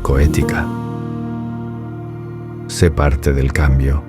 Coética. Sé parte del cambio.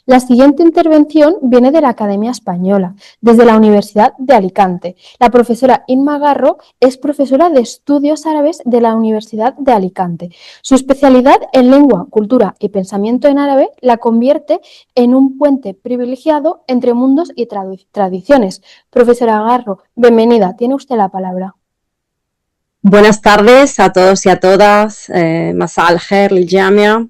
La siguiente intervención viene de la Academia Española, desde la Universidad de Alicante. La profesora Inma Garro es profesora de Estudios Árabes de la Universidad de Alicante. Su especialidad en lengua, cultura y pensamiento en árabe la convierte en un puente privilegiado entre mundos y tradiciones. Profesora Garro, bienvenida, tiene usted la palabra. Buenas tardes a todos y a todas. Masá al-Khair, Jamia.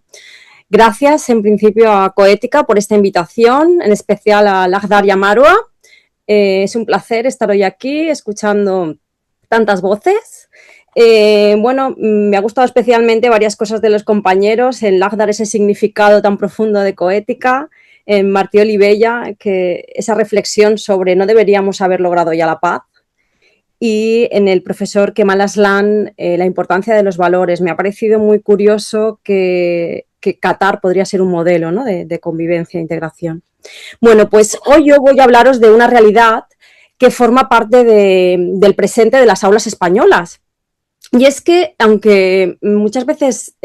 Gracias en principio a Coética por esta invitación, en especial a Laghdar y a Marwa. Es un placer estar hoy aquí escuchando tantas voces. Me ha gustado especialmente varias cosas de los compañeros. En Laghdar ese significado tan profundo de Coética, en Martí Olivella, que esa reflexión sobre no deberíamos haber logrado ya la paz. Y en el profesor Kemal Aslan, la importancia de los valores. Me ha parecido muy curioso que Qatar podría ser un modelo, ¿no?, de convivencia e integración. Bueno, pues hoy yo voy a hablaros de una realidad que forma parte del presente de las aulas españolas. Y es que, aunque muchas veces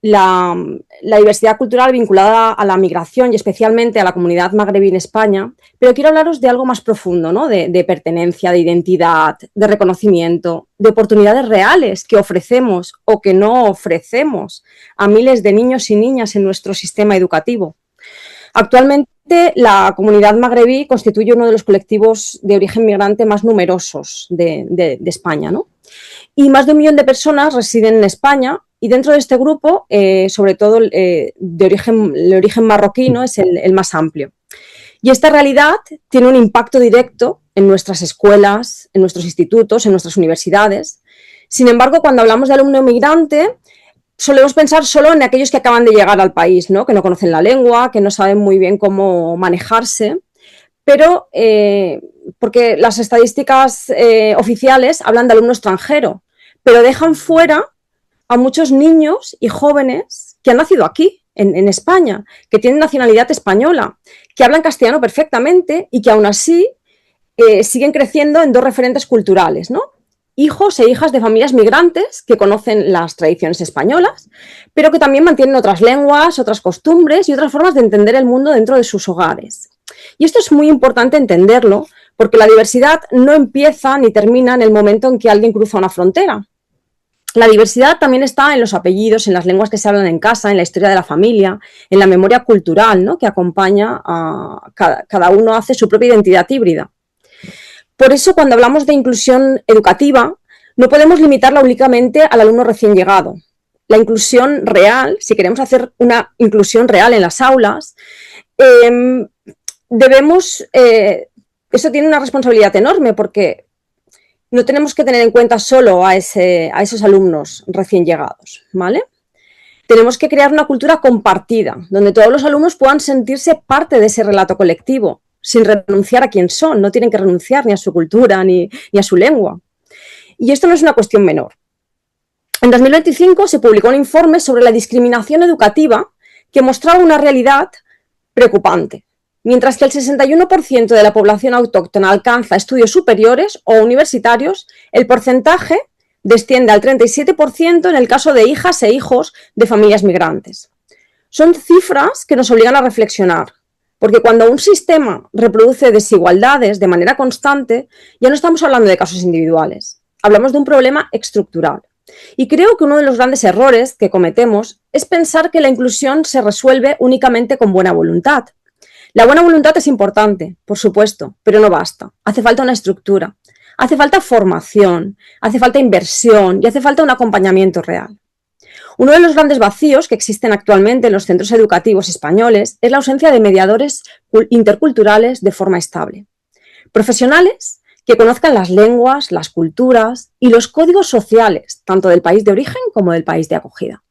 la diversidad cultural vinculada a la migración y especialmente a la comunidad magrebí en España, pero quiero hablaros de algo más profundo, ¿no?, de pertenencia, de identidad, de reconocimiento, de oportunidades reales que ofrecemos o que no ofrecemos a miles de niños y niñas en nuestro sistema educativo. Actualmente, la comunidad magrebí constituye uno de los colectivos de origen migrante más numerosos de España, ¿no? Y más de 1 millón de personas residen en España. Y dentro de este grupo, sobre todo el origen marroquí, ¿no?, es el más amplio. Y esta realidad tiene un impacto directo en nuestras escuelas, en nuestros institutos, en nuestras universidades. Sin embargo, cuando hablamos de alumno migrante, solemos pensar solo en aquellos que acaban de llegar al país, ¿no?, que no conocen la lengua, que no saben muy bien cómo manejarse. Pero, porque las estadísticas oficiales hablan de alumno extranjero, pero dejan fuera a muchos niños y jóvenes que han nacido aquí, en España, que tienen nacionalidad española, que hablan castellano perfectamente y que aún así siguen creciendo en 2 referentes culturales, ¿no? Hijos e hijas de familias migrantes que conocen las tradiciones españolas, pero que también mantienen otras lenguas, otras costumbres y otras formas de entender el mundo dentro de sus hogares. Y esto es muy importante entenderlo, porque la diversidad no empieza ni termina en el momento en que alguien cruza una frontera. La diversidad también está en los apellidos, en las lenguas que se hablan en casa, en la historia de la familia, en la memoria cultural, ¿no?, que acompaña a cada uno, hace su propia identidad híbrida. Por eso, cuando hablamos de inclusión educativa, no podemos limitarla únicamente al alumno recién llegado. La inclusión real, si queremos hacer una inclusión real en las aulas, eso tiene una responsabilidad enorme, porque no tenemos que tener en cuenta solo a esos alumnos recién llegados, ¿vale? Tenemos que crear una cultura compartida, donde todos los alumnos puedan sentirse parte de ese relato colectivo, sin renunciar a quién son. No tienen que renunciar ni a su cultura ni a su lengua. Y esto no es una cuestión menor. En 2025 se publicó un informe sobre la discriminación educativa que mostraba una realidad preocupante. Mientras que el 61% de la población autóctona alcanza estudios superiores o universitarios, el porcentaje desciende al 37% en el caso de hijas e hijos de familias migrantes. Son cifras que nos obligan a reflexionar, porque cuando un sistema reproduce desigualdades de manera constante, ya no estamos hablando de casos individuales, hablamos de un problema estructural. Y creo que uno de los grandes errores que cometemos es pensar que la inclusión se resuelve únicamente con buena voluntad. La buena voluntad es importante, por supuesto, pero no basta. Hace falta una estructura, hace falta formación, hace falta inversión y hace falta un acompañamiento real. Uno de los grandes vacíos que existen actualmente en los centros educativos españoles es la ausencia de mediadores interculturales de forma estable. Profesionales que conozcan las lenguas, las culturas y los códigos sociales, tanto del país de origen como del país de acogida.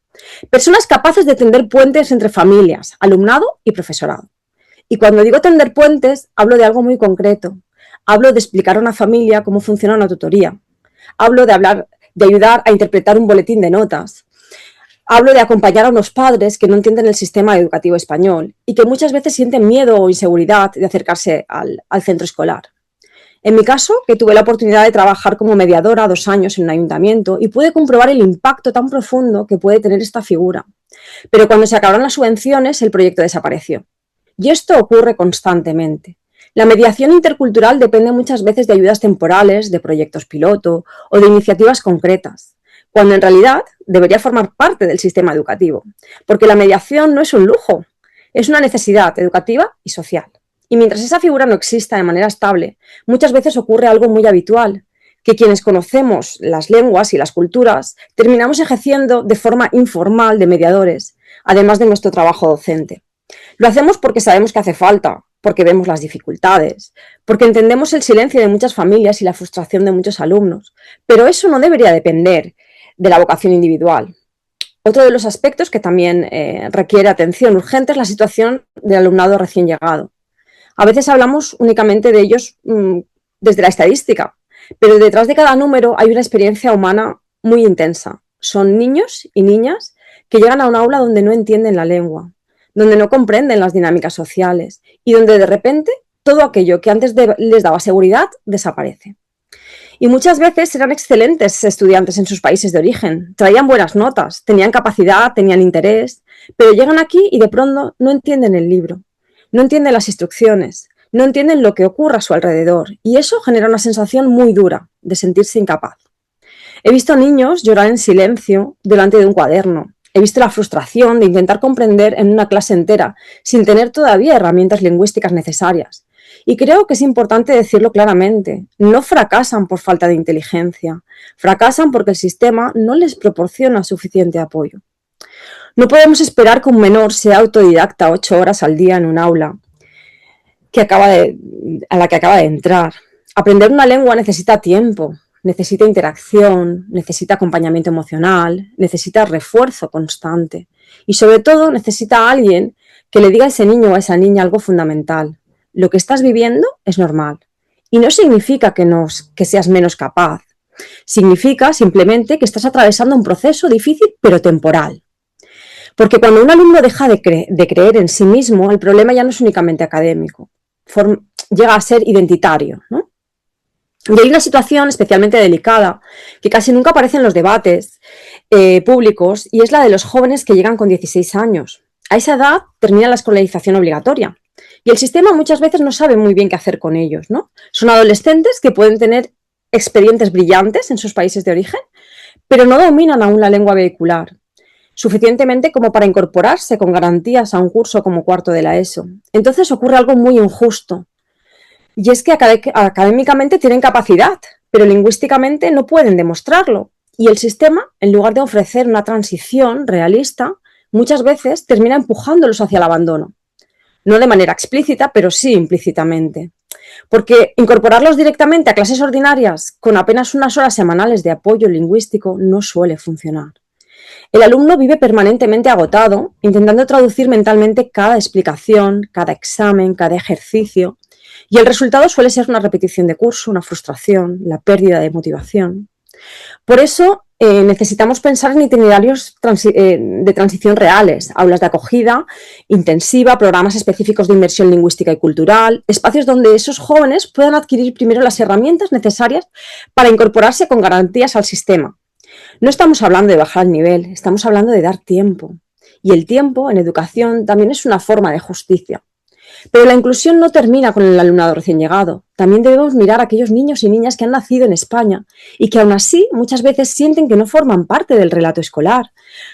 Personas capaces de tender puentes entre familias, alumnado y profesorado. Y cuando digo tender puentes, hablo de algo muy concreto. Hablo de explicar a una familia cómo funciona una tutoría. Hablo de hablar de ayudar a interpretar un boletín de notas. Hablo de acompañar a unos padres que no entienden el sistema educativo español y que muchas veces sienten miedo o inseguridad de acercarse al centro escolar. En mi caso, que tuve la oportunidad de trabajar como mediadora 2 años en un ayuntamiento y pude comprobar el impacto tan profundo que puede tener esta figura. Pero cuando se acabaron las subvenciones, el proyecto desapareció. Y esto ocurre constantemente. La mediación intercultural depende muchas veces de ayudas temporales, de proyectos piloto o de iniciativas concretas, cuando en realidad debería formar parte del sistema educativo, porque la mediación no es un lujo, es una necesidad educativa y social. Y mientras esa figura no exista de manera estable, muchas veces ocurre algo muy habitual, que quienes conocemos las lenguas y las culturas terminamos ejerciendo de forma informal de mediadores, además de nuestro trabajo docente. Lo hacemos porque sabemos que hace falta, porque vemos las dificultades, porque entendemos el silencio de muchas familias y la frustración de muchos alumnos, pero eso no debería depender de la vocación individual. Otro de los aspectos que también requiere atención urgente es la situación del alumnado recién llegado. A veces hablamos únicamente de ellos desde la estadística, pero detrás de cada número hay una experiencia humana muy intensa. Son niños y niñas que llegan a un aula donde no entienden la lengua, donde no comprenden las dinámicas sociales y donde de repente todo aquello que antes les daba seguridad desaparece. Y muchas veces eran excelentes estudiantes en sus países de origen, traían buenas notas, tenían capacidad, tenían interés, pero llegan aquí y de pronto no entienden el libro, no entienden las instrucciones, no entienden lo que ocurre a su alrededor y eso genera una sensación muy dura de sentirse incapaz. He visto niños llorar en silencio delante de un cuaderno. He visto la frustración de intentar comprender en una clase entera sin tener todavía herramientas lingüísticas necesarias. Y creo que es importante decirlo claramente. No fracasan por falta de inteligencia. Fracasan porque el sistema no les proporciona suficiente apoyo. No podemos esperar que un menor sea autodidacta 8 horas al día en un aula a la que acaba de entrar. Aprender una lengua necesita tiempo, necesita interacción, necesita acompañamiento emocional, necesita refuerzo constante y sobre todo necesita a alguien que le diga a ese niño o a esa niña algo fundamental. Lo que estás viviendo es normal y no significa que seas menos capaz. Significa simplemente que estás atravesando un proceso difícil pero temporal. Porque cuando un alumno deja de creer en sí mismo, el problema ya no es únicamente académico, llega a ser identitario, ¿no? Y hay una situación especialmente delicada que casi nunca aparece en los debates públicos y es la de los jóvenes que llegan con 16 años. A esa edad termina la escolarización obligatoria y el sistema muchas veces no sabe muy bien qué hacer con ellos, ¿no? Son adolescentes que pueden tener expedientes brillantes en sus países de origen, pero no dominan aún la lengua vehicular suficientemente como para incorporarse con garantías a un curso como cuarto de la ESO. Entonces ocurre algo muy injusto. Y es que académicamente tienen capacidad, pero lingüísticamente no pueden demostrarlo. Y el sistema, en lugar de ofrecer una transición realista, muchas veces termina empujándolos hacia el abandono. No de manera explícita, pero sí implícitamente. Porque incorporarlos directamente a clases ordinarias con apenas unas horas semanales de apoyo lingüístico no suele funcionar. El alumno vive permanentemente agotado, intentando traducir mentalmente cada explicación, cada examen, cada ejercicio, y el resultado suele ser una repetición de curso, una frustración, la pérdida de motivación. Por eso necesitamos pensar en itinerarios de transición reales, aulas de acogida intensiva, programas específicos de inmersión lingüística y cultural, espacios donde esos jóvenes puedan adquirir primero las herramientas necesarias para incorporarse con garantías al sistema. No estamos hablando de bajar el nivel, estamos hablando de dar tiempo. Y el tiempo en educación también es una forma de justicia. Pero la inclusión no termina con el alumnado recién llegado. También debemos mirar a aquellos niños y niñas que han nacido en España y que aún así muchas veces sienten que no forman parte del relato escolar.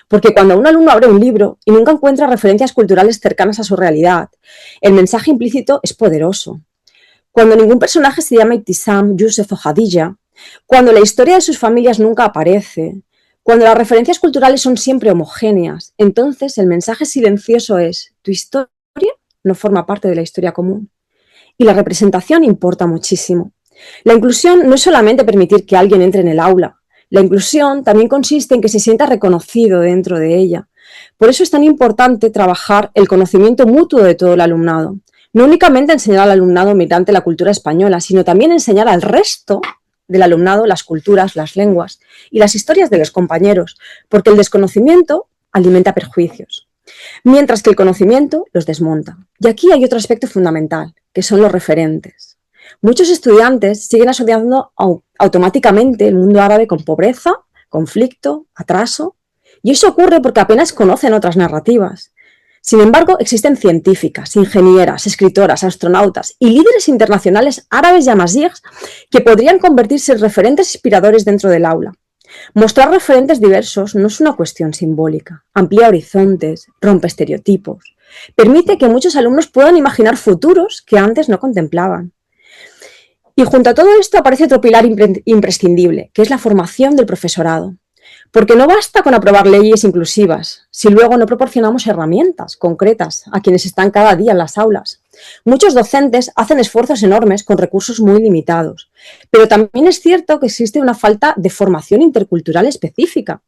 Porque cuando un alumno abre un libro y nunca encuentra referencias culturales cercanas a su realidad, el mensaje implícito es poderoso. Cuando ningún personaje se llama Ibtisam, Yusef o Hadija, cuando la historia de sus familias nunca aparece, cuando las referencias culturales son siempre homogéneas, entonces el mensaje silencioso es: tu historia no forma parte de la historia común. Y la representación importa muchísimo. La inclusión no es solamente permitir que alguien entre en el aula. La inclusión también consiste en que se sienta reconocido dentro de ella. Por eso es tan importante trabajar el conocimiento mutuo de todo el alumnado. No únicamente enseñar al alumnado migrante la cultura española, sino también enseñar al resto del alumnado las culturas, las lenguas y las historias de los compañeros, porque el desconocimiento alimenta prejuicios, mientras que el conocimiento los desmonta. Y aquí hay otro aspecto fundamental, que son los referentes. Muchos estudiantes siguen asociando automáticamente el mundo árabe con pobreza, conflicto, atraso, y eso ocurre porque apenas conocen otras narrativas. Sin embargo, existen científicas, ingenieras, escritoras, astronautas y líderes internacionales árabes y amazigh que podrían convertirse en referentes inspiradores dentro del aula. Mostrar referentes diversos no es una cuestión simbólica, amplía horizontes, rompe estereotipos, permite que muchos alumnos puedan imaginar futuros que antes no contemplaban. Y junto a todo esto aparece otro pilar imprescindible, que es la formación del profesorado. Porque no basta con aprobar leyes inclusivas si luego no proporcionamos herramientas concretas a quienes están cada día en las aulas. Muchos docentes hacen esfuerzos enormes con recursos muy limitados, pero también es cierto que existe una falta de formación intercultural específica.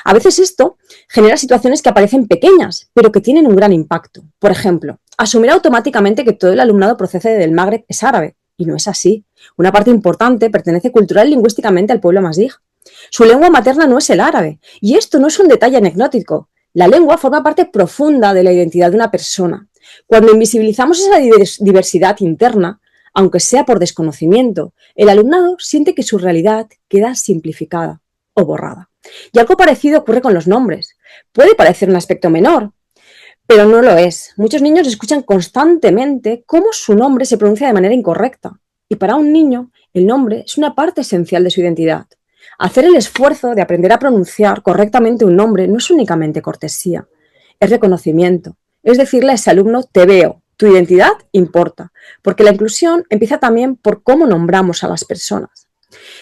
A veces esto genera situaciones que aparecen pequeñas, pero que tienen un gran impacto. Por ejemplo, asumir automáticamente que todo el alumnado procede del Magreb es árabe, y no es así. Una parte importante pertenece cultural y lingüísticamente al pueblo amazigh. Su lengua materna no es el árabe, y esto no es un detalle anecdótico. La lengua forma parte profunda de la identidad de una persona. Cuando invisibilizamos esa diversidad interna, aunque sea por desconocimiento, el alumnado siente que su realidad queda simplificada o borrada. Y algo parecido ocurre con los nombres. Puede parecer un aspecto menor, pero no lo es. Muchos niños escuchan constantemente cómo su nombre se pronuncia de manera incorrecta. Y para un niño, el nombre es una parte esencial de su identidad. Hacer el esfuerzo de aprender a pronunciar correctamente un nombre no es únicamente cortesía, es reconocimiento. Es decirle a ese alumno, te veo, tu identidad importa, porque la inclusión empieza también por cómo nombramos a las personas.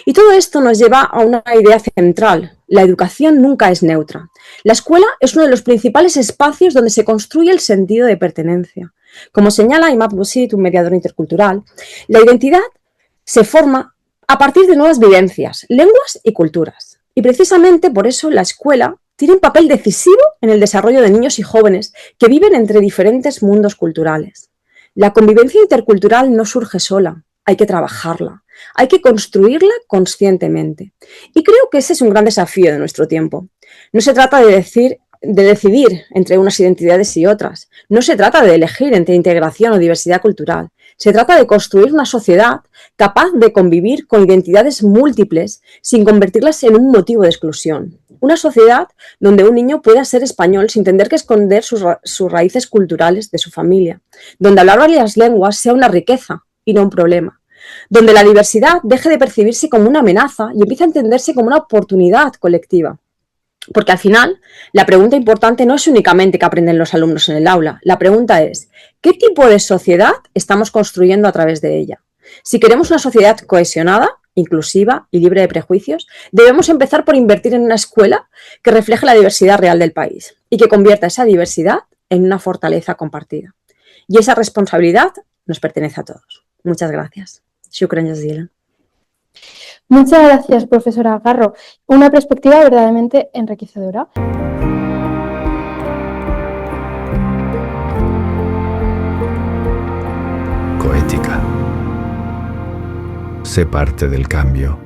Y todo esto nos lleva a una idea central, la educación nunca es neutra. La escuela es uno de los principales espacios donde se construye el sentido de pertenencia. Como señala Imad Bousit, un mediador intercultural, la identidad se forma a partir de nuevas vivencias, lenguas y culturas. Y precisamente por eso la escuela tiene un papel decisivo en el desarrollo de niños y jóvenes que viven entre diferentes mundos culturales. La convivencia intercultural no surge sola, hay que trabajarla, hay que construirla conscientemente. Y creo que ese es un gran desafío de nuestro tiempo. No se trata de decidir entre unas identidades y otras. No se trata de elegir entre integración o diversidad cultural. Se trata de construir una sociedad capaz de convivir con identidades múltiples sin convertirlas en un motivo de exclusión. Una sociedad donde un niño pueda ser español sin tener que esconder sus raíces culturales de su familia. Donde hablar varias lenguas sea una riqueza y no un problema. Donde la diversidad deje de percibirse como una amenaza y empiece a entenderse como una oportunidad colectiva. Porque al final, la pregunta importante no es únicamente qué aprenden los alumnos en el aula. La pregunta es, ¿qué tipo de sociedad estamos construyendo a través de ella? Si queremos una sociedad cohesionada, inclusiva y libre de prejuicios, debemos empezar por invertir en una escuela que refleje la diversidad real del país y que convierta esa diversidad en una fortaleza compartida. Y esa responsabilidad nos pertenece a todos. Muchas gracias. Shukran jazilan. Muchas gracias, profesora Garro. Una perspectiva verdaderamente enriquecedora. Coética. Sé parte del cambio.